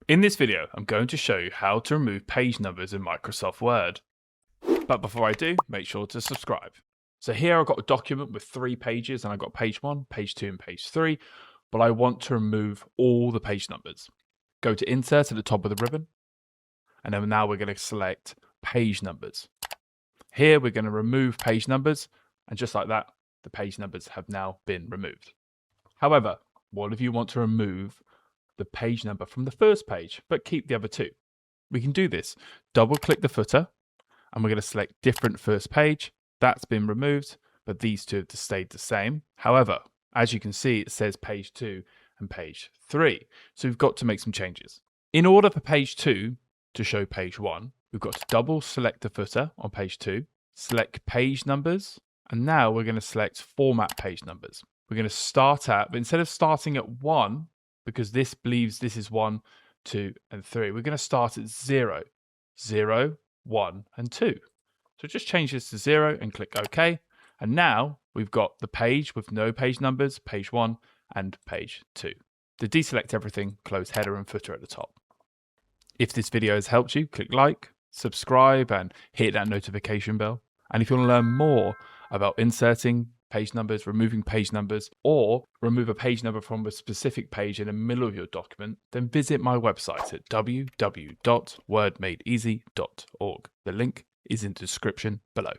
In this video, I'm going to show you how to remove page numbers in Microsoft Word. But before I do, make sure to subscribe. So here I've got a document with 3 pages and I've got page 1, page 2 and page 3, but I want to remove all the page numbers. Go to Insert at the top of the ribbon, and then now we're going to select Page Numbers. Here we're going to remove page numbers, and just like that, the page numbers have now been removed. However, what if you want to remove the page number from the first page, but keep the other 2? We can do this. Double click the footer, and we're going to select different first page. That's been removed, but these 2 have stayed the same. However, as you can see, it says page 2 and page 3. So we've got to make some changes. In order for page 2 to show page 1, we've got to double select the footer on page 2, select page numbers, and now we're going to select format page numbers. We're going to start at, but instead of starting at 1, because this believes this is 1, 2, and 3, we're going to start at 0, 0, 1, and 2. So just change this to 0 and click OK. And now we've got the page with no page numbers, page 1 and page 2. To deselect everything, close header and footer at the top. If this video has helped you, click like, subscribe, and hit that notification bell. And if you want to learn more about inserting page numbers, removing page numbers, or remove a page number from a specific page in the middle of your document, then visit my website at www.wordmadeeasy.org. The link is in the description below.